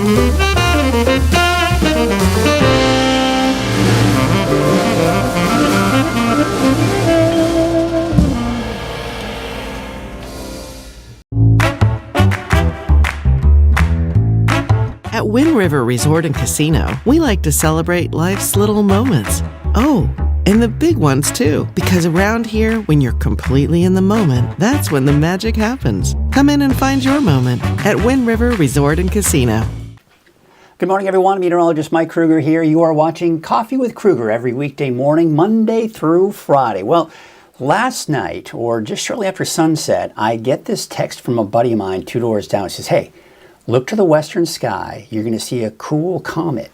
At Wind River Resort and Casino, we like to celebrate life's little moments. Oh, and the big ones too, because around here, when you're completely in the moment, that's when the magic happens. Come in and find your moment at Wind River Resort and Casino. Good morning, everyone. Meteorologist Mike Krueger here. You are watching Coffee with Krueger every weekday morning, Monday through Friday. Well, last night, or just shortly after sunset, I get this text from a buddy of mine 2 doors down. He says, hey, look to the western sky. You're going to see a cool comet.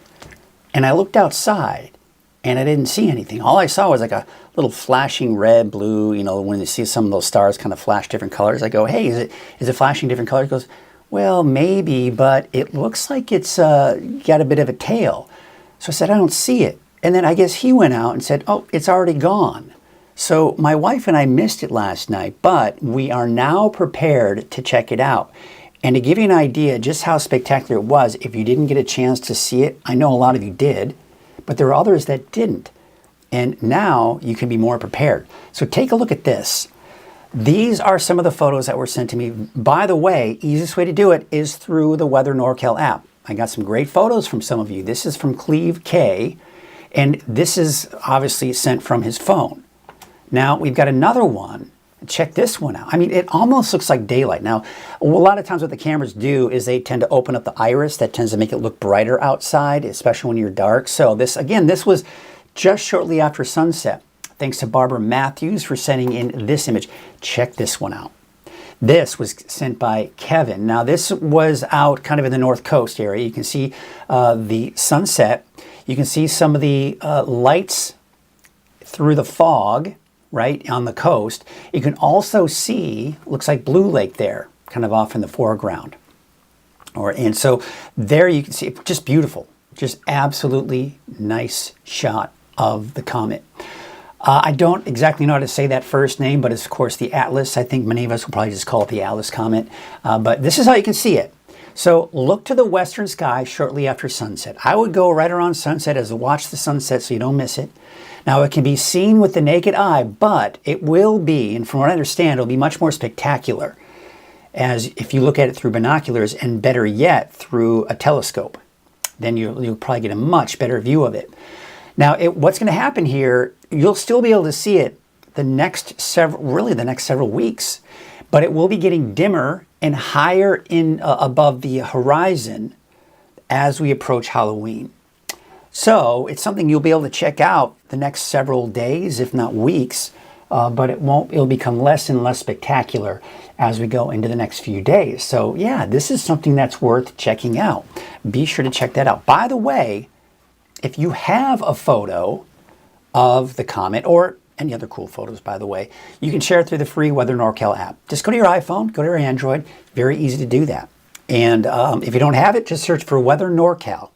And I looked outside, and I didn't see anything. All I saw was like a little flashing red, blue, you know, when you see some of those stars kind of flash different colors. I go, hey, is it flashing different colors? He goes, well, maybe, but it looks like it's got a bit of a tail. So I said, I don't see it. And then I guess he went out and said, oh, it's already gone. So my wife and I missed it last night, but we are now prepared to check it out. And to give you an idea just how spectacular it was, if you didn't get a chance to see it, I know a lot of you did, but there are others that didn't. And now you can be more prepared. So take a look at this. These are some of the photos that were sent to me. By the way, easiest way to do it is through the Weather NorCal app. I got some great photos from some of you. This is from Cleve K, and this is obviously sent from his phone. Now we've got another one. Check this one out. I mean, it almost looks like daylight. Now, a lot of times what the cameras do is they tend to open up the iris. That tends to make it look brighter outside, especially when you're dark. So this, again, this was just shortly after sunset. Thanks to Barbara Matthews for sending in this image. Check this one out. This was sent by Kevin. Now, this was out kind of in the North Coast area. You can see the sunset. You can see some of the lights through the fog, right, on the coast. You can also see, looks like Blue Lake there, kind of off in the foreground. And so there you can see, just beautiful, just absolutely nice shot of the comet. I don't exactly know how to say that first name, but it's of course the Atlas. I think many of us will probably just call it the Atlas comet. But this is how you can see it. So look to the western sky shortly after sunset. I would go right around sunset as to watch the sunset so you don't miss it. Now it can be seen with the naked eye, but it will be, and from what I understand, it'll be much more spectacular as if you look at it through binoculars, and better yet through a telescope. Then you'll probably get a much better view of it. Now what's going to happen here, you'll still be able to see it the next several weeks, but it will be getting dimmer and higher in above the horizon as we approach Halloween. So it's something you'll be able to check out the next several days, if not weeks, but it'll become less and less spectacular as we go into the next few days. So yeah, this is something that's worth checking out. Be sure to check that out. By the way, if you have a photo of the comet, or any other cool photos, by the way, you can share it through the free Weather NorCal app. Just go to your iPhone, go to your Android. Very easy to do that. And if you don't have it, just search for Weather NorCal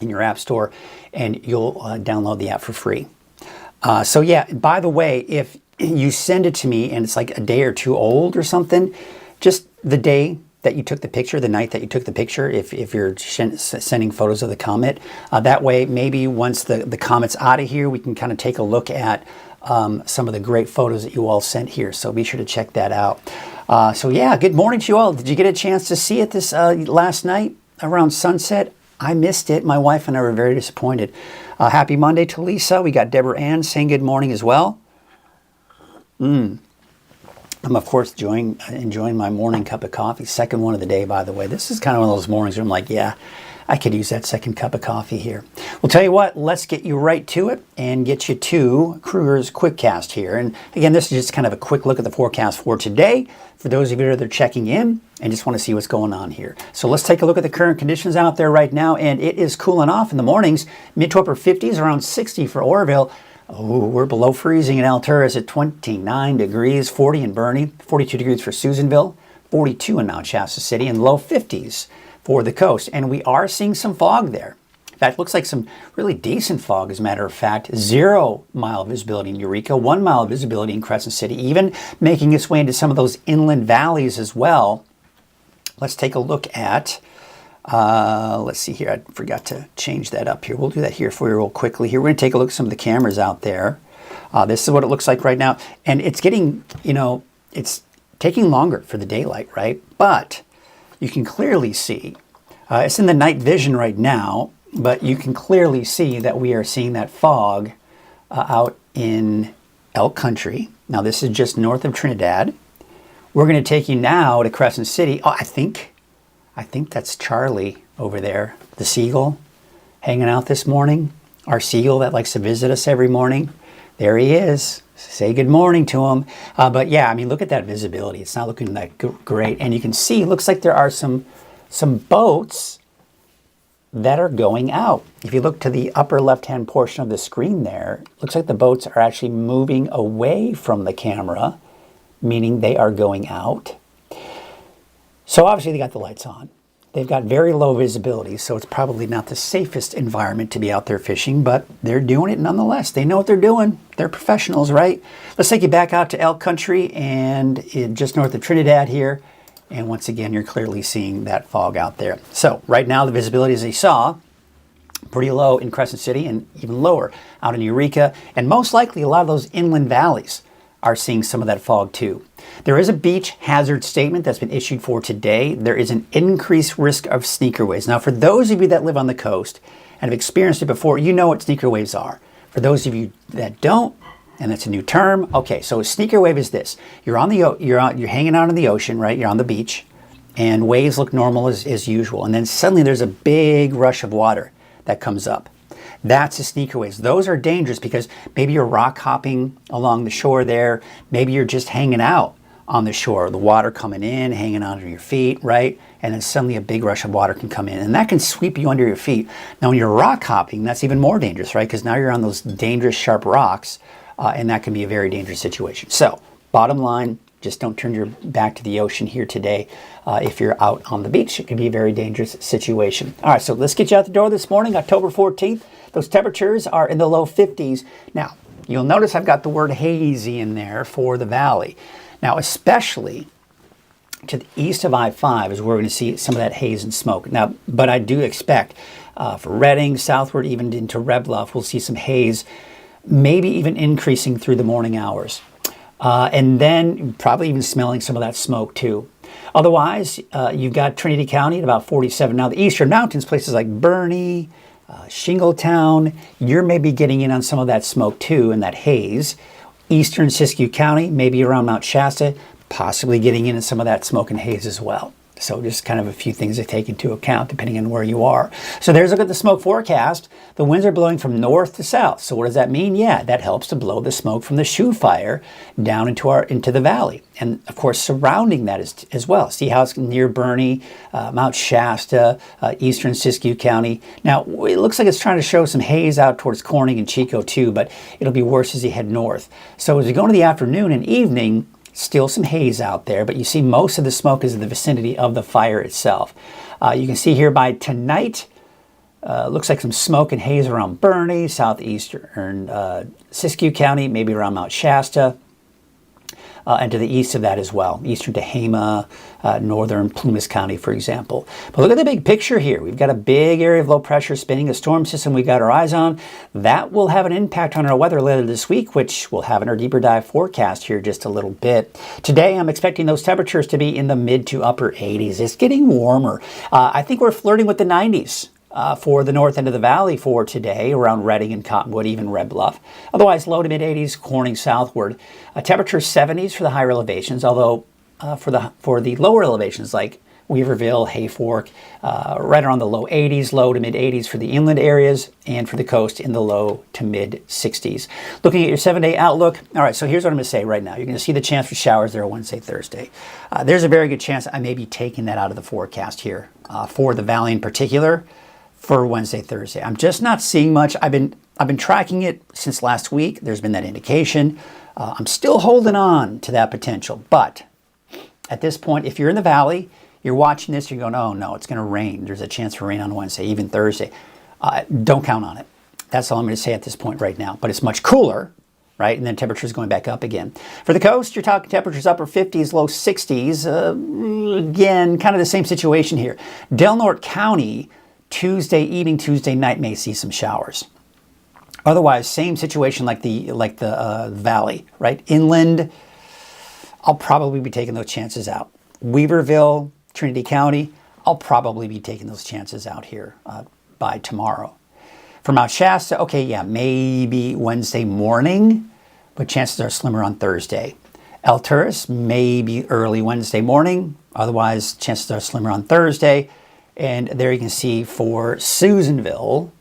in your app store, and you'll download the app for free. So yeah, by the way, if you send it to me and it's like a day or two old or something, just the day that you took the picture, the night that you took the picture, if you're sending photos of the comet. That way, maybe once the comet's out of here, we can kind of take a look at some of the great photos that you all sent here. So be sure to check that out. So yeah, good morning to you all. Did you get a chance to see it this last night around sunset? I missed it. My wife and I were very disappointed. Happy Monday to Lisa. We got Deborah Ann saying good morning as well. I'm, of course, enjoying my morning cup of coffee. Second one of the day, by the way. This is kind of one of those mornings where I'm like, yeah, I could use that second cup of coffee here. Well, tell you what, let's get you right to it and get you to Krueger's Quickcast here. And again, this is just kind of a quick look at the forecast for today. For those of you that are checking in and just want to see what's going on here. So let's take a look at the current conditions out there right now. And it is cooling off in the mornings, mid to upper 50s, around 60 for Oroville. Oh, we're below freezing in Alturas at 29 degrees, 40 in Bernie, 42 degrees for Susanville, 42 in Mount Shasta City, and low 50s for the coast. And we are seeing some fog there. In fact, it looks like some really decent fog, as a matter of fact. 0 mile visibility in Eureka, 1 mile visibility in Crescent City, even making its way into some of those inland valleys as well. Let's take a look at Let's see here. I forgot to change that up here. We'll do that here for you real quickly. Here, we're going to take a look at some of the cameras out there. This is what it looks like right now. And it's getting, it's taking longer for the daylight, right? But you can clearly see, it's in the night vision right now, but you can clearly see that we are seeing that fog out in Elk Country. Now, this is just north of Trinidad. We're going to take you now to Crescent City. Oh, I think that's Charlie over there, the seagull, hanging out this morning. Our seagull that likes to visit us every morning. There he is. Say good morning to him. But yeah, I mean, look at that visibility. It's not looking that great. And you can see, it looks like there are some boats that are going out. If you look to the upper left-hand portion of the screen there, it looks like the boats are actually moving away from the camera, meaning they are going out. So obviously they got the lights on. They've got very low visibility, so it's probably not the safest environment to be out there fishing, but they're doing it nonetheless. They know what they're doing. They're professionals, right? Let's take you back out to Elk Country and just north of Trinidad here. And once again, you're clearly seeing that fog out there. So right now, the visibility, as you saw, pretty low in Crescent City and even lower out in Eureka. And most likely, a lot of those inland valleys are seeing some of that fog too. There is a beach hazard statement that's been issued for today. There is an increased risk of sneaker waves. Now, for those of you that live on the coast and have experienced it before, you know what sneaker waves are. For those of you that don't, and that's a new term, okay, so a sneaker wave is this. You're hanging out in the ocean, right? You're on the beach, and waves look normal as usual. And then suddenly there's a big rush of water that comes up. That's the sneaker waves. Those are dangerous because maybe you're rock hopping along the shore there. Maybe you're just hanging out on the shore, the water coming in, hanging under your feet, right? And then suddenly a big rush of water can come in, and that can sweep you under your feet. Now, when you're rock hopping, that's even more dangerous, right? Because now you're on those dangerous, sharp rocks, and that can be a very dangerous situation. So, bottom line, just don't turn your back to the ocean here today. If you're out on the beach, it can be a very dangerous situation. All right, so let's get you out the door this morning, October 14th. Those temperatures are in the low 50s. Now, you'll notice I've got the word hazy in there for the valley. Now, especially to the east of I-5 is where we're going to see some of that haze and smoke. Now, but I do expect for Redding, southward, even into Red Bluff, we'll see some haze, maybe even increasing through the morning hours. And then probably even smelling some of that smoke too. Otherwise, you've got Trinity County at about 47. Now, the eastern mountains, places like Bernie, Shingletown, you're maybe getting in on some of that smoke too and that haze. Eastern Siskiyou County, maybe around Mount Shasta, possibly getting in some of that smoke and haze as well. So just kind of a few things to take into account depending on where you are. So there's a look at the smoke forecast. The winds are blowing from north to south. So what does that mean? Yeah, that helps to blow the smoke from the shoe fire down into the valley. And of course, surrounding that as well. See how it's near Bernie, Mount Shasta, eastern Siskiyou County. Now, it looks like it's trying to show some haze out towards Corning and Chico too, but it'll be worse as you head north. So as we go into the afternoon and evening, still some haze out there, but you see most of the smoke is in the vicinity of the fire itself. You can see here by tonight, looks like some smoke and haze around Bernie, southeastern Siskiyou County, maybe around Mount Shasta, and to the east of that as well, eastern Tehama, northern Plumas County, for example. But look at the big picture here. We've got a big area of low pressure spinning a storm system we've got our eyes on. That will have an impact on our weather later this week, which we'll have in our deeper dive forecast here just a little bit. Today, I'm expecting those temperatures to be in the mid to upper 80s. It's getting warmer. I think we're flirting with the 90s. For the north end of the valley for today, around Redding and Cottonwood, even Red Bluff. Otherwise, low to mid 80s, Corning southward. Temperature 70s for the higher elevations, although for the lower elevations like Weaverville, Hayfork, right around the low 80s, low to mid 80s for the inland areas, and for the coast in the low to mid 60s. Looking at your 7-day outlook, all right, so here's what I'm going to say right now. You're going to see the chance for showers there Wednesday, Thursday. There's a very good chance I may be taking that out of the forecast here for the valley in particular. For Wednesday, Thursday. I'm just not seeing much. I've been tracking it since last week. There's been that indication. I'm still holding on to that potential. But at this point, if you're in the valley, you're watching this, you're going, oh no, it's going to rain. There's a chance for rain on Wednesday, even Thursday. Don't count on it. That's all I'm going to say at this point right now. But it's much cooler right? And then temperatures going back up again. For the coast, you're talking temperatures upper 50s, low 60s. Again, kind of the same situation here. Del Norte County, Tuesday evening, Tuesday night may see some showers. Otherwise, same situation like the valley, right? Inland, I'll probably be taking those chances out. Weaverville, Trinity County, I'll probably be taking those chances out here by tomorrow. For Mount Shasta, okay, yeah, maybe Wednesday morning, but chances are slimmer on Thursday. Alturas, maybe early Wednesday morning. Otherwise, chances are slimmer on Thursday. And there you can see for Susanville,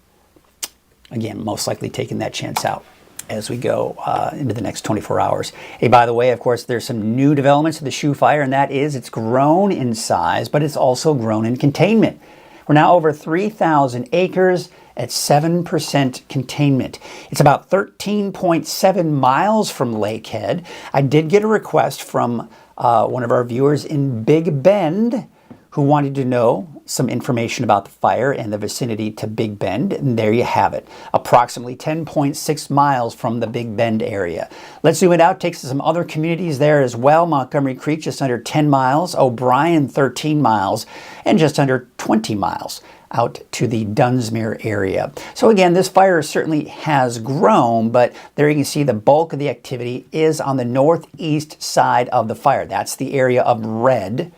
again, most likely taking that chance out as we go into the next 24 hours. Hey, by the way, of course, there's some new developments of the Shoe Fire, and that is it's grown in size, but it's also grown in containment. We're now over 3,000 acres at 7% containment. It's about 13.7 miles from Lakehead. I did get a request from one of our viewers in Big Bend who wanted to know some information about the fire and the vicinity to Big Bend, and there you have it. Approximately 10.6 miles from the Big Bend area. Let's zoom it out, takes us to some other communities there as well. Montgomery Creek, just under 10 miles. O'Brien, 13 miles, and just under 20 miles out to the Dunsmuir area. So again, this fire certainly has grown, but there you can see the bulk of the activity is on the northeast side of the fire. That's the area of red.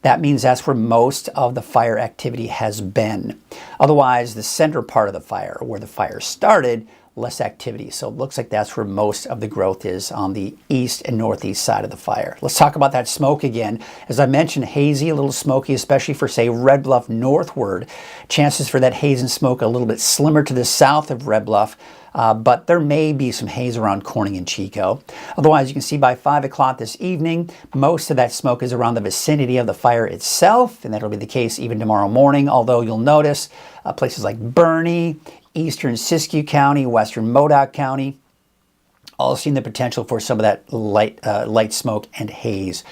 That means that's where most of the fire activity has been. Otherwise, the center part of the fire, where the fire started, less activity. So it looks like that's where most of the growth is, on the east and northeast side of the fire. Let's talk about that smoke again. As I mentioned, hazy, a little smoky, especially for, say, Red Bluff northward. Chances for that haze and smoke a little bit slimmer to the south of Red Bluff. But there may be some haze around Corning and Chico. Otherwise, you can see by 5 o'clock this evening, most of that smoke is around the vicinity of the fire itself, and that'll be the case even tomorrow morning, although you'll notice places like Bernie, eastern Siskiyou County, western Modoc County, all seeing the potential for some of that light smoke and haze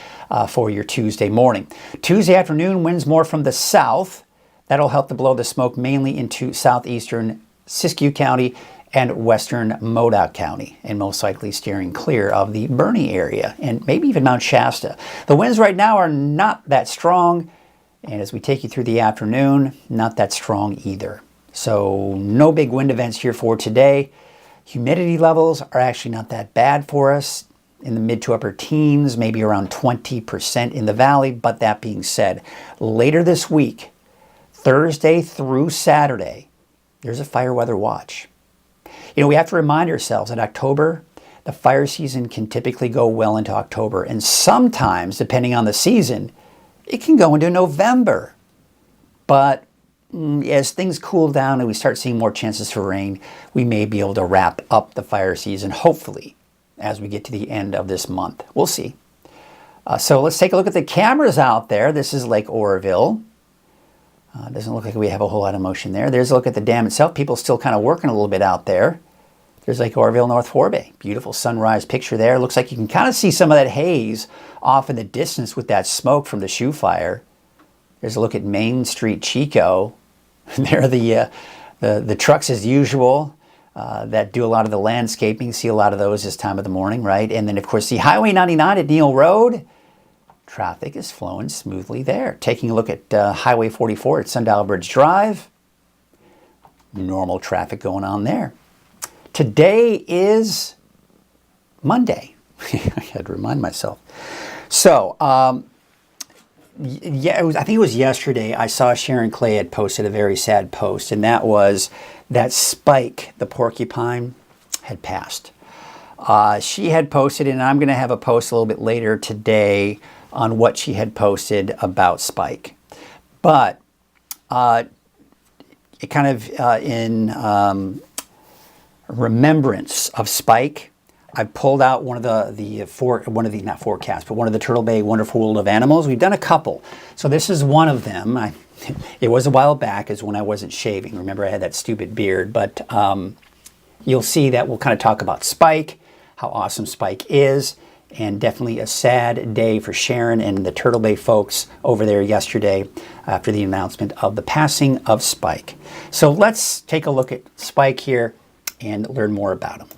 for your Tuesday morning. Tuesday afternoon, winds more from the south. That'll help to blow the smoke mainly into southeastern Siskiyou County and western Modoc County, and most likely steering clear of the Bernie area and maybe even Mount Shasta. The winds right now are not that strong, and as we take you through the afternoon, not that strong either. So no big wind events here for today. Humidity levels are actually not that bad for us, in the mid to upper teens, maybe around 20% in the valley. But that being said, later this week, Thursday through Saturday, there's a fire weather watch. You know, we have to remind ourselves that October, the fire season can typically go well into October. And sometimes, depending on the season, it can go into November. But as things cool down and we start seeing more chances for rain, we may be able to wrap up the fire season, hopefully, as we get to the end of this month. We'll see. So let's take a look at the cameras out there. This is Lake Oroville. Doesn't look like we have a whole lot of motion there. There's a look at the dam itself. People still kind of working a little bit out there. There's Lake Oroville, North Forebay. Beautiful sunrise picture there. Looks like you can kind of see some of that haze off in the distance with that smoke from the Shoe Fire. There's a look at Main Street, Chico. There are the trucks as usual that do a lot of the landscaping. See a lot of those this time of the morning, right? And then, of course, the Highway 99 at Neal Road. Traffic is flowing smoothly there. Taking a look at Highway 44 at Sundial Bridge Drive. Normal traffic going on there. Today is Monday. I had to remind myself. So, yeah, I think it was yesterday I saw Sharon Clay had posted a very sad post, and that was that Spike, the porcupine, had passed. She had posted, and I'm going to have a post a little bit later today on what she had posted about Spike. But it kind of in remembrance of Spike, I pulled out one of the not forecasts, but one of the Turtle Bay Wonderful World of Animals. We've done a couple. So this is one of them. It was a while back, is when I wasn't shaving. Remember, I had that stupid beard. But you'll see that we'll kind of talk about Spike, how awesome Spike is, and definitely a sad day for Sharon and the Turtle Bay folks over there yesterday after the announcement of the passing of Spike. So let's take a look at Spike here and learn more about him.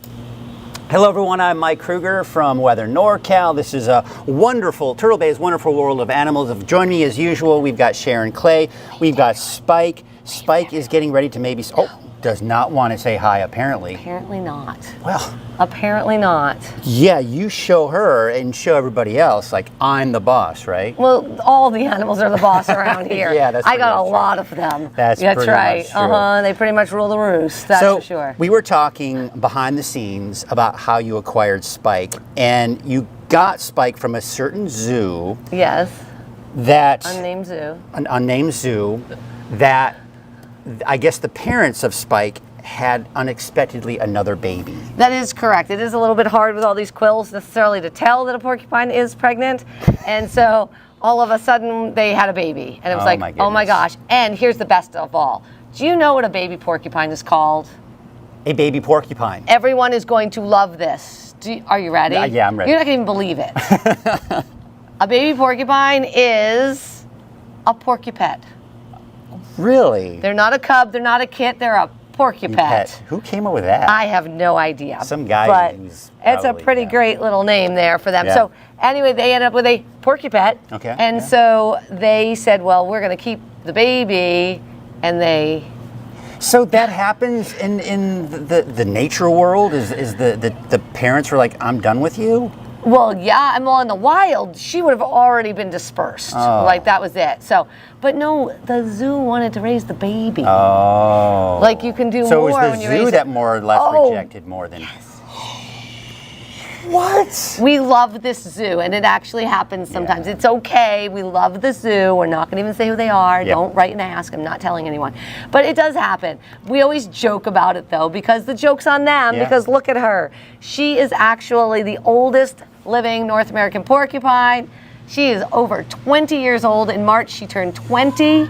Hello everyone, I'm Mike Krueger from Weather NorCal. This is a wonderful, Turtle Bay's wonderful world of animals. Join me as usual, we've got Sharon Clay, we've got Spike. Spike is getting ready to maybe, does not want to say hi apparently. Apparently not. Well. Apparently not. Yeah, you show her and show everybody else like I'm the boss, right? Well, all the animals are the boss around here. Yeah, that's I got a true. lot of them. That's right. much true. They pretty much rule the roost, that's So for sure. we were talking behind the scenes about how you acquired Spike, and you got Spike from a certain zoo. Yes. That Unnamed zoo. An unnamed zoo that I guess the parents of Spike had unexpectedly another baby. That is correct. It is a little bit hard with all these quills necessarily to tell that a porcupine is pregnant. And so all of a sudden they had a baby. And it was oh my gosh. And here's the best of all. Do you know what a baby porcupine is called? A baby porcupine. Everyone is going to love this. Are you ready? Yeah, I'm ready. You're not going to even believe it. A baby porcupine is a porcupet. Really? They're not a cub, they're not a kit, they're a porcupet. Who came up with that? I have no idea. Some guy but who's it's a pretty great little name there for them. Yeah. So anyway, they ended up with a porcupet. Okay. And so they said, well, we're going to keep the baby, and they... So that happens in the nature world? Is the parents were like, I'm done with you? Well, yeah, and well, in the wild, she would have already been dispersed. Oh. Like, that was it. So, but no, the zoo wanted to raise the baby. Oh. Like, you can do so more it was when the you raise zoo that more or less rejected more than... Yes. What? We love this zoo, and it actually happens sometimes. Yeah. It's okay. We love the zoo. We're not going to even say who they are. Yep. Don't write and ask. I'm not telling anyone. But it does happen. We always joke about it, though, because the joke's on them, Yeah. because look at her. She is actually the oldest living North American porcupine. She is over 20 years old. In March, she turned 20.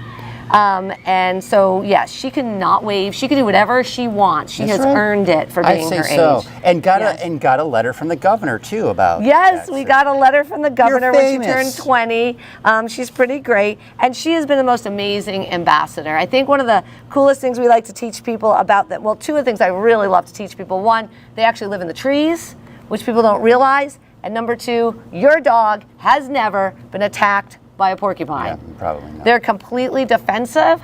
And so, yes, she cannot wave. She can do whatever she wants. She has earned it for being her age. And got a letter from the governor too about. Yes, that. we got a letter from the governor when she famous. turned 20. She's pretty great, and she has been the most amazing ambassador. I think one of the coolest things we like to teach people about that. Well, two of the things I really love to teach people. One, they actually live in the trees, which people don't realize. And number two, your dog has never been attacked by a porcupine. Yeah, probably not. They're completely defensive.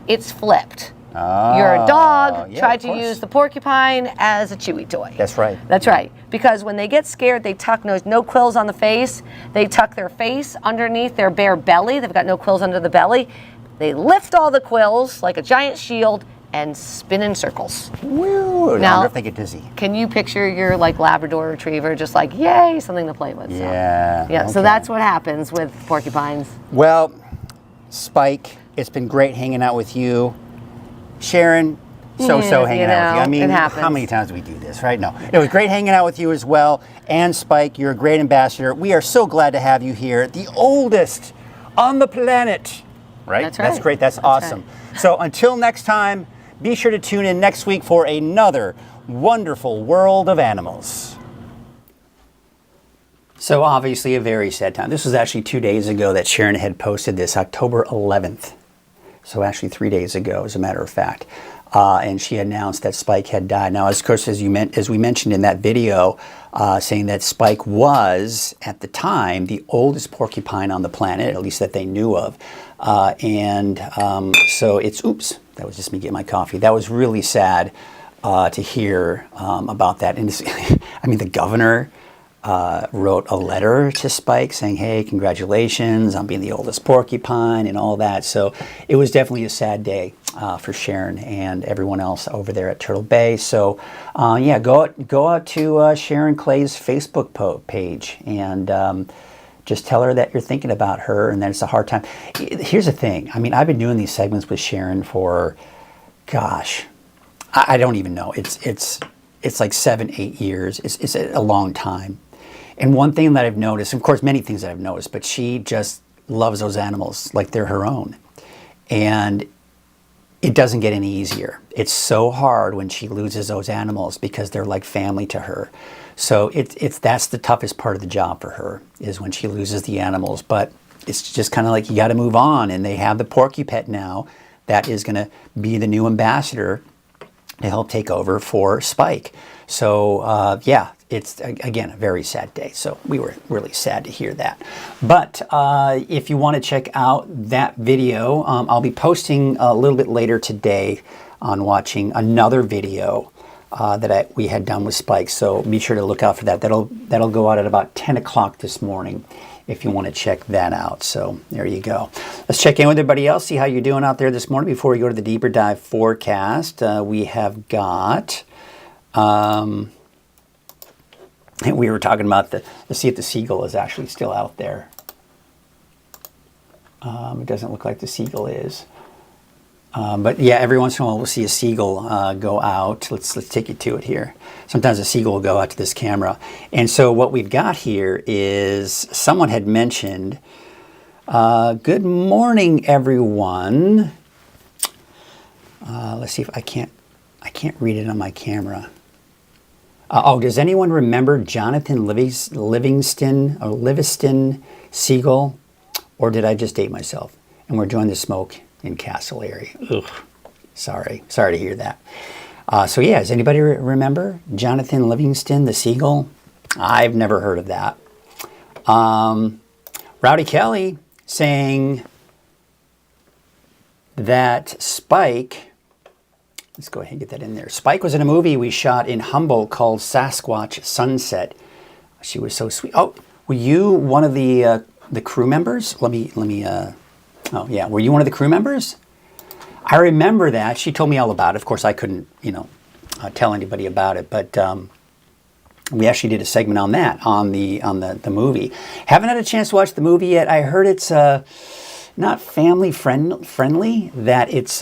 It's flipped. Oh, Your dog yeah, tried of to course. use the porcupine as a chewy toy. That's right. That's right. Because when they get scared, they tuck no quills on the face. They tuck their face underneath their bare belly. They've got no quills under the belly. They lift all the quills like a giant shield and spin in circles. Woo! Now, I wonder if they get dizzy. Can you picture your Labrador Retriever just like, yay, something to play with? So, Yeah. yeah. So okay. that's what happens with porcupines. Well, Spike, it's been great hanging out with you. Sharon, so hanging out with you. I mean, it happens. how many times do we do this, right? No. It was great hanging out with you as well. And Spike, you're a great ambassador. We are so glad to have you here. The oldest on the planet. Right? That's right. That's great. That's awesome. Right. So until next time, be sure to tune in next week for another wonderful world of animals. So obviously a very sad time. This was actually 2 days ago that Sharon had posted this, October 11th. So actually 3 days ago, as a matter of fact. And she announced that Spike had died. Now, of course, as we mentioned in that video, saying that Spike was, at the time, the oldest porcupine on the planet, at least that they knew of. So it's, oops, that was just me getting my coffee. That was really sad to hear about that. And I mean, the governor wrote a letter to Spike saying, hey, congratulations on being the oldest porcupine and all that. So it was definitely a sad day for Sharon and everyone else over there at Turtle Bay. So yeah, go out to Sharon Clay's Facebook page and just tell her that you're thinking about her and that it's a hard time. Here's the thing. I mean, I've been doing these segments with Sharon for, gosh, I don't even know. It's like 7-8 years. It's a long time. And one thing that I've noticed, of course, many things that I've noticed, but she just loves those animals like they're her own. And it doesn't get any easier. It's so hard when she loses those animals because they're like family to her. So that's the toughest part of the job for her, is when she loses the animals. But it's just kind of like you got to move on. And they have the Porcupet now that is going to be the new ambassador to help take over for Spike. So yeah, it's again a very sad day. So we were really sad to hear that. But if you want to check out that video, I'll be posting a little bit later today on watching another video that we had done with Spike. So be sure to look out for that. That'll go out at about 10 o'clock this morning if you want to check that out. So there you go. Let's check in with everybody else, see how you're doing out there this morning before we go to the deeper dive forecast. We have got, we were talking about let's see if the seagull is actually still out there. It doesn't look like the seagull is. But yeah, every once in a while we'll see a seagull go out. Let's take you to it here. Sometimes a seagull will go out to this camera. And so what we've got here is someone had mentioned, good morning, everyone. Let's see if I can't read it on my camera. Does anyone remember Jonathan Livingston Seagull? Or did I just date myself? And we're enjoying the smoke in Castle area. Ugh. Sorry to hear that. So yeah, does anybody remember Jonathan Livingston, the seagull? I've never heard of that. Rowdy Kelly saying that Spike, let's go ahead and get that in there. Spike was in a movie we shot in Humboldt called Sasquatch Sunset. She was so sweet. Oh, were you one of the crew members? Let me. Oh yeah, were you one of the crew members? I remember that. She told me all about it. Of course, I couldn't, tell anybody about it. But we actually did a segment on that on the movie. Haven't had a chance to watch the movie yet. I heard it's not family friendly. That it's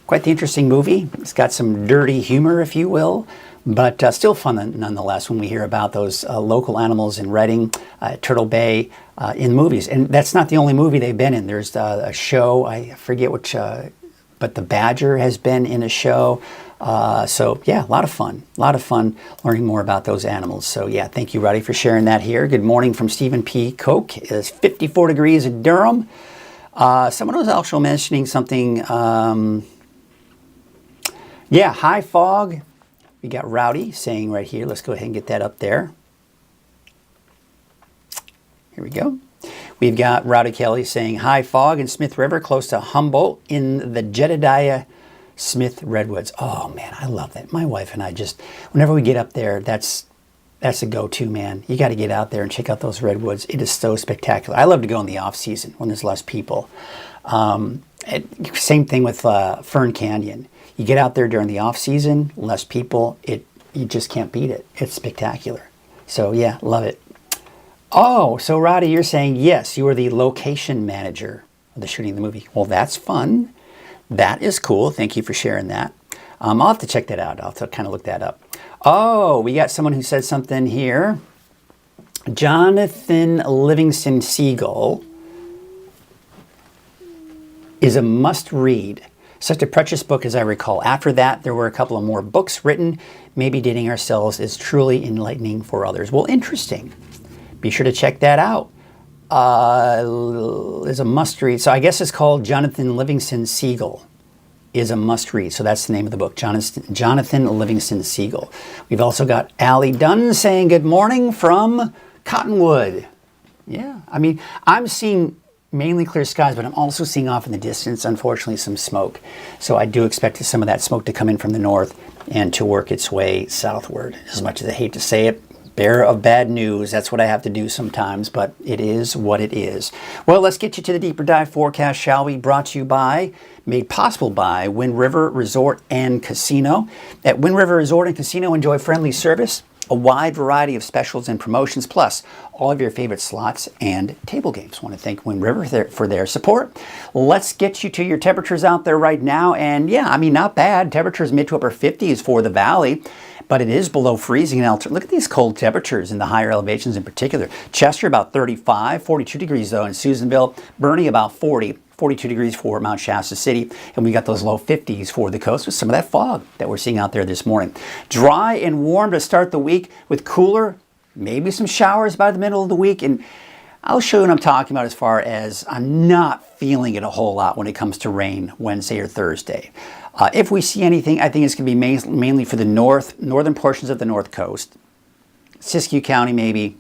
quite the interesting movie. It's got some dirty humor, if you will. But still fun nonetheless when we hear about those local animals in Redding, Turtle Bay, in movies. And that's not the only movie they've been in. There's a show, I forget which, but the Badger has been in a show. So yeah, a lot of fun learning more about those animals. So yeah, thank you, Roddy, for sharing that here. Good morning from Stephen P. Koch. It's 54 degrees in Durham. Someone was also mentioning something, high fog. We got Rowdy saying right here, let's go ahead and get that up there. Here we go. We've got Rowdy Kelly saying high fog in Smith River close to Humboldt in the Jedediah Smith Redwoods. Oh man, I love that. My wife and I just, whenever we get up there, that's a go-to, man. You got to get out there and check out those redwoods. It is so spectacular. I love to go in the off season when there's less people. Same thing with Fern Canyon. You get out there during the off season, less people, you just can't beat it. It's spectacular. So yeah, love it. Oh, so Roddy, you're saying, yes, you were the location manager of the shooting of the movie. Well, that's fun. That is cool. Thank you for sharing that. I'll have to check that out. I'll have to kind of look that up. Oh, we got someone who said something here. Jonathan Livingston Seagull is a must-read. Such a precious book as I recall. After that, there were a couple of more books written. Maybe dating ourselves is truly enlightening for others. Well, interesting. Be sure to check that out. Is a must-read. So I guess it's called Jonathan Livingston Seagull is a must-read. So that's the name of the book, Jonathan Livingston Seagull. We've also got Allie Dunn saying good morning from Cottonwood. Yeah, I mean, I'm seeing mainly clear skies, but I'm also seeing off in the distance, unfortunately, some smoke. So I do expect some of that smoke to come in from the north and to work its way southward. As much as I hate to say it, bearer of bad news, that's what I have to do sometimes, but it is what it is. Well, let's get you to the deeper dive forecast, shall we? Brought to you by, made possible by Wind River Resort and Casino. At Wind River Resort and Casino, enjoy friendly service, a wide variety of specials and promotions, plus all of your favorite slots and table games. I want to thank Wind River for their support. Let's get you to your temperatures out there right now. And yeah, I mean, not bad. Temperatures mid to upper 50s for the valley, but it is below freezing. And look at these cold temperatures in the higher elevations in particular. Chester about 35, 42 degrees though in Susanville. Boerne about 40. 42 degrees for Mount Shasta City, and we got those low 50s for the coast with some of that fog that we're seeing out there this morning. Dry and warm to start the week with cooler, maybe some showers by the middle of the week, and I'll show you what I'm talking about as far as I'm not feeling it a whole lot when it comes to rain Wednesday or Thursday. If we see anything, I think it's going to be mainly for the northern portions of the North Coast, Siskiyou County maybe,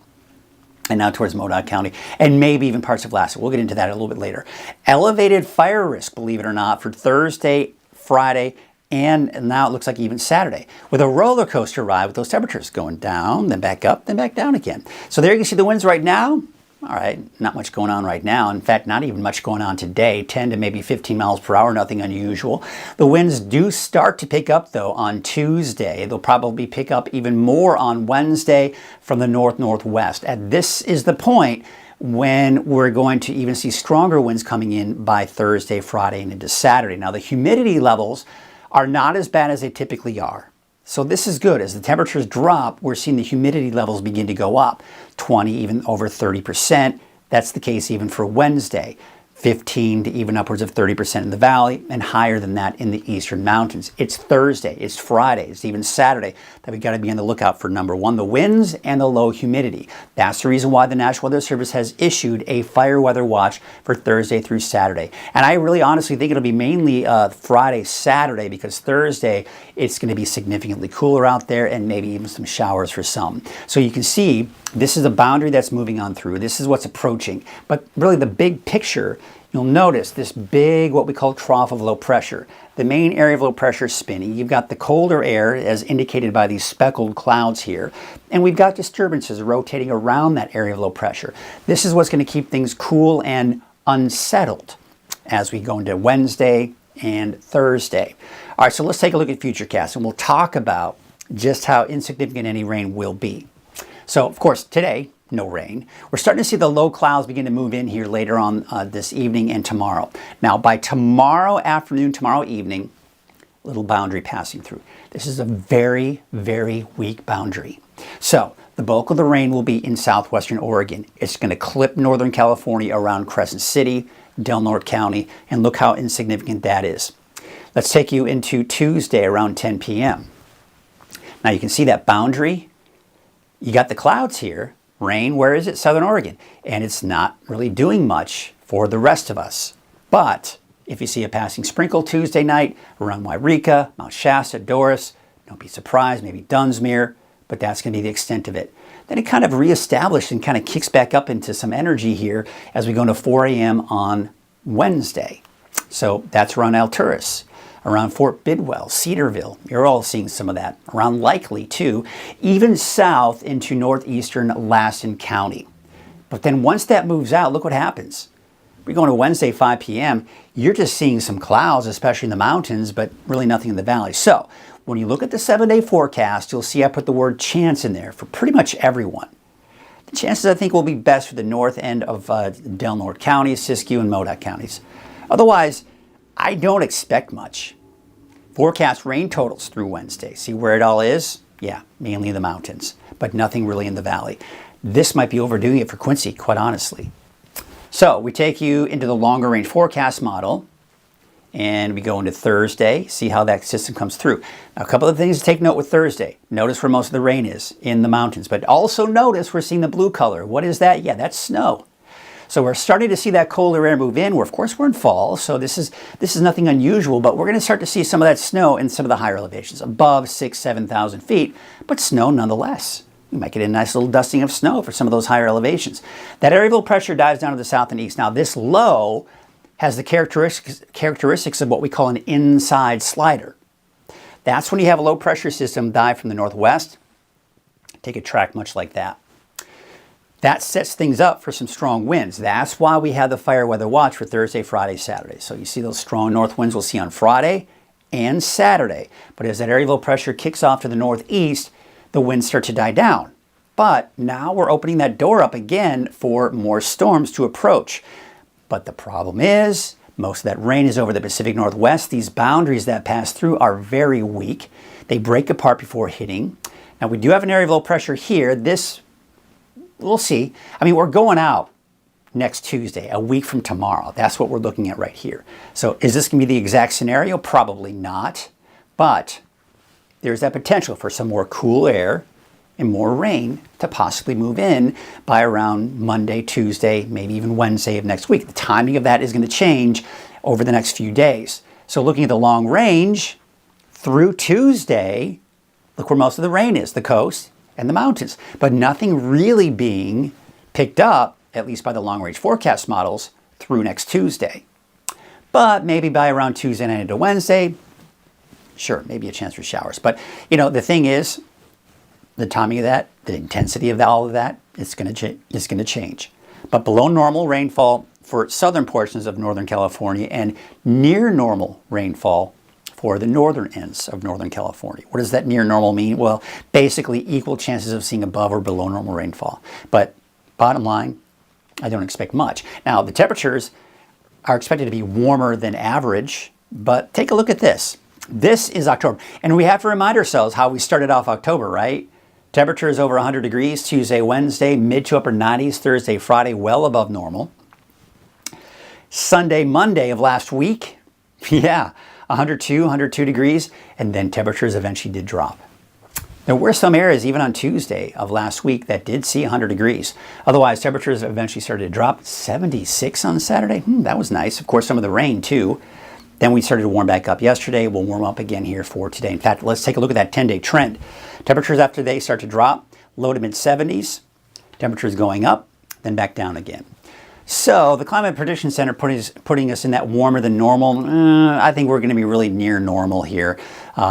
and now towards Modoc County, and maybe even parts of Alaska. We'll get into that a little bit later. Elevated fire risk, believe it or not, for Thursday, Friday, and now it looks like even Saturday, with a roller coaster ride with those temperatures going down, then back up, then back down again. So there you can see the winds right now. All right, not much going on right now. In fact, not even much going on today. 10 to maybe 15 miles per hour, nothing unusual. The winds do start to pick up, though, on Tuesday. They'll probably pick up even more on Wednesday from the north-northwest. And this is the point when we're going to even see stronger winds coming in by Thursday, Friday, and into Saturday. Now, the humidity levels are not as bad as they typically are. So this is good. As the temperatures drop, we're seeing the humidity levels begin to go up, 20, even over 30%. That's the case even for Wednesday. 15 to even upwards of 30% in the valley, and higher than that in the eastern mountains. It's Thursday, it's Friday, it's even Saturday that we got to be on the lookout for, number one, the winds and the low humidity. That's the reason why the National Weather Service has issued a fire weather watch for Thursday through Saturday. And I really honestly think it'll be mainly Friday, Saturday, because Thursday it's going to be significantly cooler out there and maybe even some showers for some. So you can see this is a boundary that's moving on through. This is what's approaching. But really the big picture, you'll notice this big, what we call trough of low pressure. The main area of low pressure is spinning. You've got the colder air as indicated by these speckled clouds here. And we've got disturbances rotating around that area of low pressure. This is what's going to keep things cool and unsettled as we go into Wednesday and Thursday. All right, so let's take a look at Futurecast and we'll talk about just how insignificant any rain will be. So, of course, today, no rain. We're starting to see the low clouds begin to move in here later on this evening and tomorrow. Now, by tomorrow afternoon, tomorrow evening, little boundary passing through. This is a very, very weak boundary. So, the bulk of the rain will be in southwestern Oregon. It's going to clip northern California around Crescent City, Del Norte County, and look how insignificant that is. Let's take you into Tuesday around 10 p.m. Now, you can see that boundary. You got the clouds here, rain, where is it? Southern Oregon. And it's not really doing much for the rest of us. But if you see a passing sprinkle Tuesday night around Wairika, Mount Shasta, Doris, don't be surprised, maybe Dunsmuir, but that's going to be the extent of it. Then it kind of reestablished and kind of kicks back up into some energy here as we go into 4 a.m. on Wednesday. So that's around Alturas, around Fort Bidwell, Cedarville. You're all seeing some of that. Around Likely, too. Even south into northeastern Lassen County. But then once that moves out, look what happens. We're going to Wednesday, 5 p.m. You're just seeing some clouds, especially in the mountains, but really nothing in the valley. So when you look at the 7-day forecast, you'll see I put the word chance in there for pretty much everyone. The chances, I think, will be best for the north end of Del Norte County, Siskiyou, and Modoc counties. Otherwise, I don't expect much. Forecast rain totals through Wednesday. See where it all is? Yeah, mainly in the mountains, but nothing really in the valley. This might be overdoing it for Quincy, quite honestly. So we take you into the longer range forecast model and we go into Thursday, see how that system comes through. Now, a couple of things to take note with Thursday. Notice where most of the rain is, in the mountains, but also notice we're seeing the blue color. What is that? Yeah, that's snow. So we're starting to see that colder air move in. Of course, we're in fall, so this is nothing unusual, but we're going to start to see some of that snow in some of the higher elevations, above 6,000, 7,000 feet, but snow nonetheless. We might get a nice little dusting of snow for some of those higher elevations. That area of low pressure dives down to the south and east. Now, this low has the characteristics of what we call an inside slider. That's when you have a low pressure system dive from the northwest, take a track much like that. That sets things up for some strong winds. That's why we have the fire weather watch for Thursday, Friday, Saturday. So you see those strong north winds we'll see on Friday and Saturday. But as that area of low pressure kicks off to the northeast, the winds start to die down. But now we're opening that door up again for more storms to approach. But the problem is, most of that rain is over the Pacific Northwest. These boundaries that pass through are very weak. They break apart before hitting. Now we do have an area of low pressure here. This, we'll see. I mean, we're going out next Tuesday, a week from tomorrow. That's what we're looking at right here. So is this going to be the exact scenario? Probably not. But there's that potential for some more cool air and more rain to possibly move in by around Monday, Tuesday, maybe even Wednesday of next week. The timing of that is going to change over the next few days. So looking at the long range through Tuesday, look where most of the rain is, the coast and the mountains, but nothing really being picked up, at least by the long range forecast models, through next Tuesday. But maybe by around Tuesday night into Wednesday, sure, maybe a chance for showers. But, the thing is, the timing of that, the intensity of all of that, it's going to change. But below normal rainfall for southern portions of Northern California and near normal rainfall for the northern ends of Northern California. What does that near normal mean? Well, basically equal chances of seeing above or below normal rainfall. But bottom line, I don't expect much. Now, the temperatures are expected to be warmer than average, but take a look at this. This is October, and we have to remind ourselves how we started off October, right? Temperatures over 100 degrees Tuesday, Wednesday, mid to upper 90s, Thursday, Friday, well above normal. Sunday, Monday of last week, 102 degrees, and then temperatures eventually did drop. There were some areas, even on Tuesday of last week, that did see 100 degrees. Otherwise, temperatures eventually started to drop. 76 on Saturday. That was nice. Of course, some of the rain, too. Then we started to warm back up yesterday. We'll warm up again here for today. In fact, let's take a look at that 10-day trend. Temperatures after they start to drop, low to mid-70s. Temperatures going up, then back down again. So the Climate Prediction Center putting us in that warmer than normal. I think we're going to be really near normal here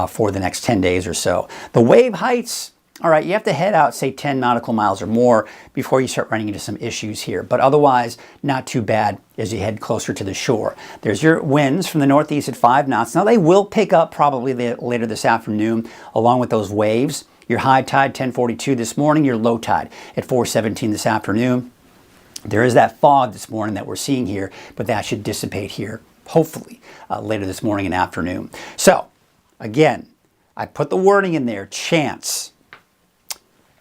for the next 10 days or so. The wave heights, all right, you have to head out, say 10 nautical miles or more before you start running into some issues here. But otherwise, not too bad as you head closer to the shore. There's your winds from the northeast at 5 knots. Now they will pick up probably later this afternoon along with those waves. Your high tide 10:42 this morning, your low tide at 4:17 this afternoon. There is that fog this morning that we're seeing here, but that should dissipate here, hopefully, later this morning and afternoon. So, again, I put the wording in there, chance.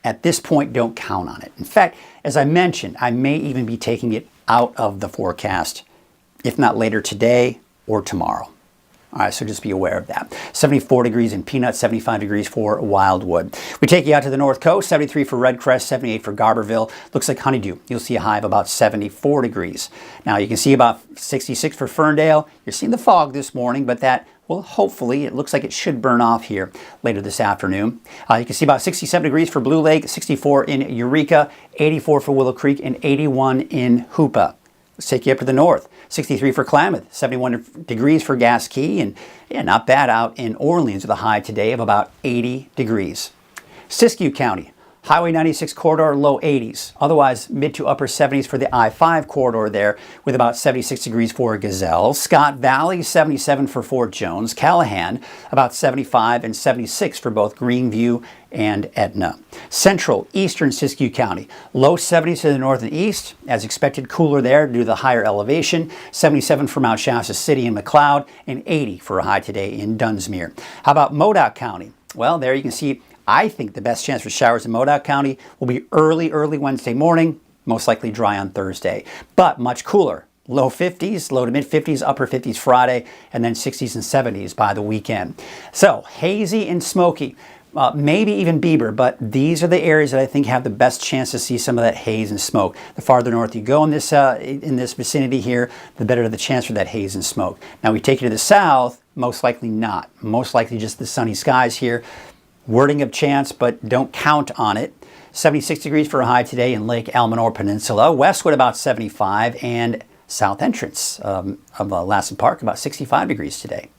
At this point, don't count on it. In fact, as I mentioned, I may even be taking it out of the forecast, if not later today or tomorrow. All right, so just be aware of that. 74 degrees in Peanut, 75 degrees for Wildwood. We take you out to the north coast, 73 for Red Crest, 78 for Garberville. Looks like Honeydew. You'll see a high of about 74 degrees. Now, you can see about 66 for Ferndale. You're seeing the fog this morning, but that will hopefully, it looks like it should burn off here later this afternoon. You can see about 67 degrees for Blue Lake, 64 in Eureka, 84 for Willow Creek, and 81 in Hoopa. Let's take you up to the north. 63 for Klamath, 71 degrees for Gas Key, and not bad out in Orleans with a high today of about 80 degrees. Siskiyou County, Highway 96 corridor, low 80s. Otherwise, mid to upper 70s for the I-5 corridor there with about 76 degrees for Gazelle. Scott Valley, 77 for Fort Jones. Callahan, about 75 and 76 for both Greenview and Etna. Central, eastern Siskiyou County, low 70s to the north and east. As expected, cooler there due to the higher elevation. 77 for Mount Shasta City and McLeod, and 80 for a high today in Dunsmuir. How about Modoc County? Well, there you can see, I think the best chance for showers in Modoc County will be early Wednesday morning, most likely dry on Thursday, but much cooler. Low 50s, low to mid 50s, upper 50s Friday, and then 60s and 70s by the weekend. So hazy and smoky, maybe even Bieber, but these are the areas that I think have the best chance to see some of that haze and smoke. The farther north you go in this vicinity here, the better the chance for that haze and smoke. Now we take you to the south, most likely not. Most likely just the sunny skies here. Wording of chance, but don't count on it. 76 degrees for a high today in Lake Almanor Peninsula. Westwood about 75, and south entrance of Lassen Park about 65 degrees today.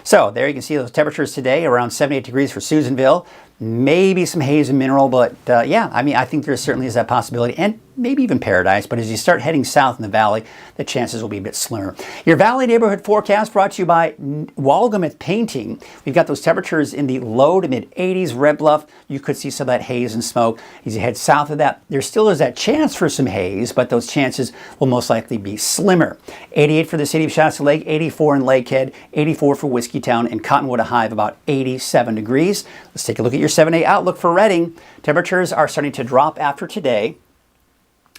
So there you can see those temperatures today, around 78 degrees for Susanville. Maybe some haze and mineral, but yeah, I mean, I think there certainly is that possibility, and maybe even Paradise. But as you start heading south in the valley, the chances will be a bit slimmer. Your Valley Neighborhood Forecast brought to you by Walgamith Painting. We've got those temperatures in the low to mid 80s. Red Bluff, you could see some of that haze and smoke. As you head south of that, there still is that chance for some haze, but those chances will most likely be slimmer. 88 for the city of Shasta Lake, 84 in Lakehead, 84 for Whiskeytown, and Cottonwood, a high of about 87 degrees. Let's take a look at your 7-day outlook for Redding. Temperatures are starting to drop after today.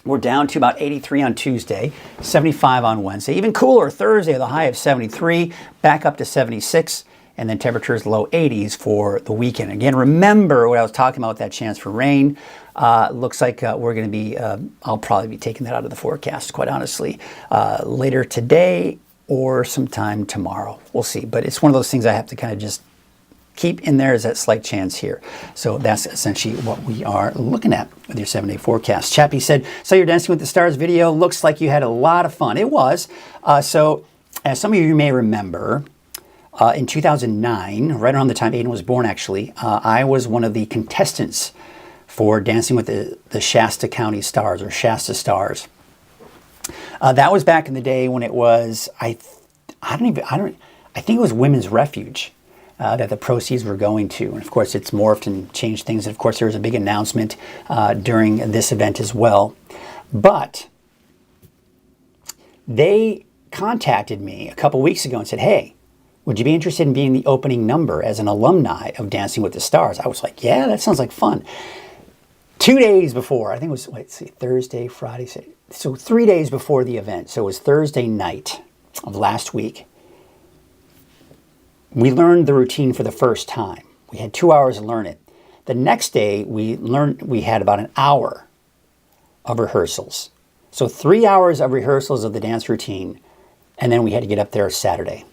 We're down to about 83 on Tuesday, 75 on Wednesday. Even cooler Thursday, the high of 73, back up to 76. and then temperatures low 80s for the weekend. Again, remember what I was talking about, that chance for rain. Looks like we're going to be, I'll probably be taking that out of the forecast, quite honestly, later today or sometime tomorrow. We'll see. But it's one of those things I have to kind of just keep in there, is that slight chance here. So that's essentially what we are looking at with your 7-day forecast. Chappie said, "So your Dancing with the Stars video looks like you had a lot of fun." It was. So as some of you may remember, in 2009, right around the time Aiden was born actually, I was one of the contestants for Dancing with the Shasta County Stars, or Shasta Stars. That was back in the day when it was, I think it was Women's Refuge. That the proceeds were going to. And of course, it's morphed and changed things. And of course, there was a big announcement during this event as well. But they contacted me a couple weeks ago and said, "Hey, would you be interested in being the opening number as an alumni of Dancing with the Stars?" I was like, "Yeah, that sounds like fun." 2 days before, I think it was, let's see, Thursday, Friday, so 3 days before the event. So it was Thursday night of last week. We learned the routine for the first time. We had 2 hours to learn it. The next day, we had about an hour of rehearsals. So 3 hours of rehearsals of the dance routine, and then we had to get up there Saturday.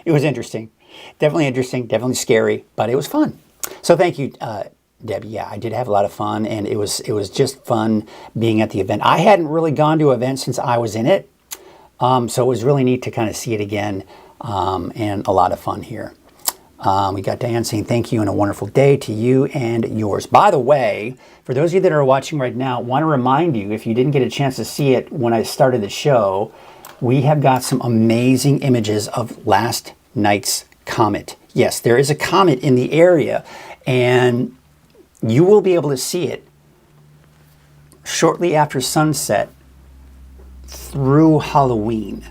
It was interesting, definitely scary, but it was fun. So thank you, Debbie. Yeah, I did have a lot of fun, and it was just fun being at the event. I hadn't really gone to an event since I was in it, so it was really neat to kind of see it again. And a lot of fun here. We got Diane saying thank you and a wonderful day to you and yours. By the way, for those of you that are watching right now, I want to remind you, if you didn't get a chance to see it when I started the show, we have got some amazing images of last night's comet. Yes, there is a comet in the area, and you will be able to see it shortly after sunset through Halloween.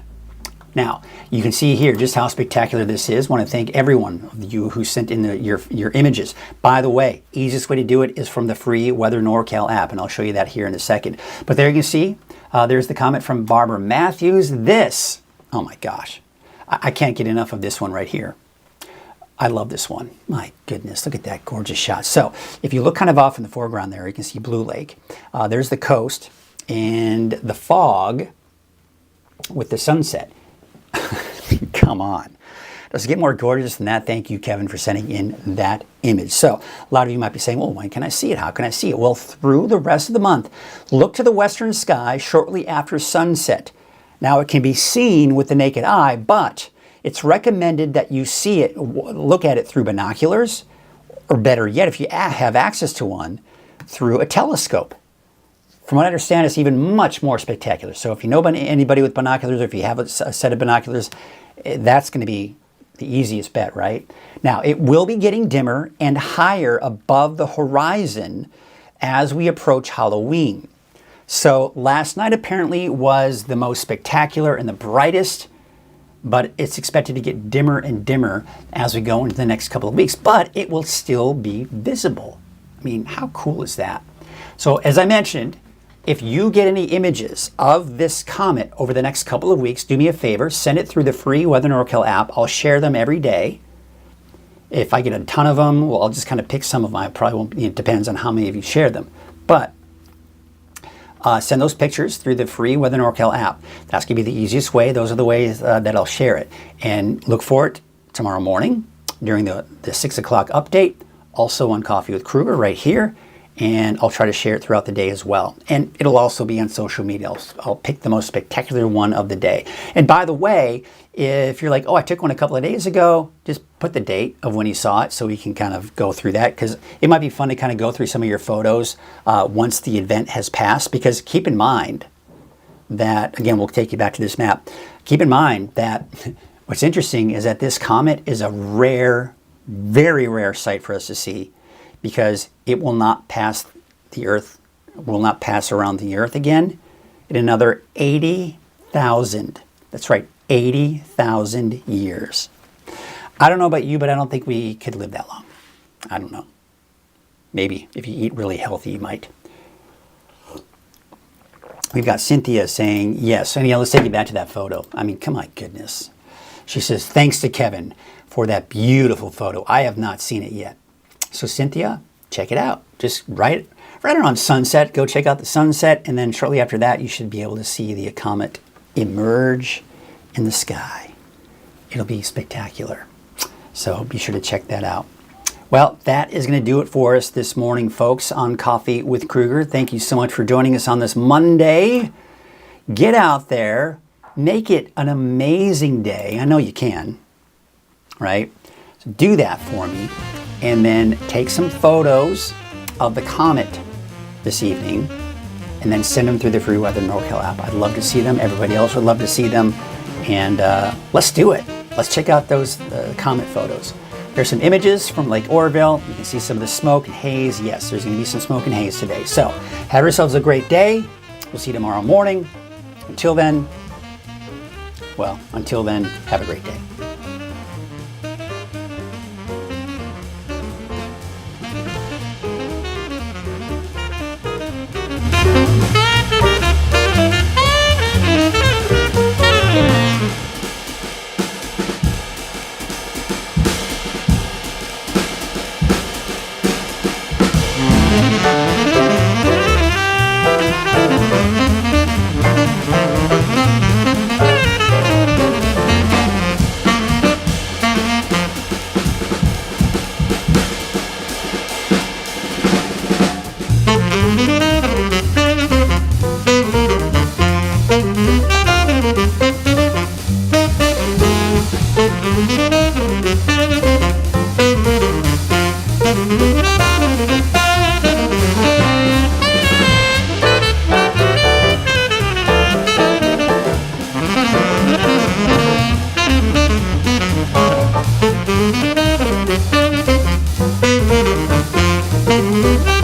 Now, you can see here just how spectacular this is. I want to thank everyone of you who sent in your images. By the way, easiest way to do it is from the free Weather NorCal app, and I'll show you that here in a second. But there you can see, there's the comment from Barbara Matthews. This, oh my gosh, I can't get enough of this one right here. I love this one. My goodness, look at that gorgeous shot. So if you look kind of off in the foreground there, you can see Blue Lake. There's the coast and the fog with the sunset. Come on. Does it get more gorgeous than that? Thank you, Kevin, for sending in that image. So a lot of you might be saying, well, when can I see it? How can I see it? Well, through the rest of the month, look to the western sky shortly after sunset. Now, it can be seen with the naked eye, but it's recommended that you see it, look at it through binoculars, or better yet, if you have access to one, through a telescope. From what I understand, it's even much more spectacular. So if you know anybody with binoculars, or if you have a set of binoculars, that's going to be the easiest bet, right? Now, it will be getting dimmer and higher above the horizon as we approach Halloween. So last night apparently was the most spectacular and the brightest, but it's expected to get dimmer and dimmer as we go into the next couple of weeks, but it will still be visible. I mean, how cool is that? So as I mentioned, if you get any images of this comet over the next couple of weeks, do me a favor, send it through the free Weather NorCal app. I'll share them every day. If I get a ton of them, well, I'll just kind of pick some of them. I probably won't, it depends on how many of you share them. But send those pictures through the free Weather NorCal app. That's going to be the easiest way. Those are the ways that I'll share it. And look for it tomorrow morning during the 6 o'clock update. Also on Coffee with Krueger right here. And I'll try to share it throughout the day as well. And it'll also be on social media. I'll pick the most spectacular one of the day. And by the way, if you're like, oh, I took one a couple of days ago, just put the date of when you saw it so we can kind of go through that, because it might be fun to kind of go through some of your photos once the event has passed. Because keep in mind that, again, we'll take you back to this map. Keep in mind that what's interesting is that this comet is a rare, very rare sight for us to see, because it will not pass the Earth, will not pass around the Earth again in another 80,000. That's right, 80,000 years. I don't know about you, but I don't think we could live that long. I don't know. Maybe if you eat really healthy, you might. We've got Cynthia saying yes. And yeah, let's take you back to that photo. I mean, come on, goodness. She says, thanks to Kevin for that beautiful photo. I have not seen it yet. So Cynthia, check it out. Just right around sunset, go check out the sunset, and then shortly after that, you should be able to see the comet emerge in the sky. It'll be spectacular. So be sure to check that out. Well, that is going to do it for us this morning, folks, on Coffee with Krueger. Thank you so much for joining us on this Monday. Get out there. Make it an amazing day. I know you can, right? So do that for me. And then take some photos of the comet this evening and then send them through the free Weather NorCal app. I'd love to see them. Everybody else would love to see them. And let's do it. Let's check out those comet photos. There's some images from Lake Oroville. You can see some of the smoke and haze. Yes, there's going to be some smoke and haze today. So have yourselves a great day. We'll see you tomorrow morning. Until then, have a great day. Thank you.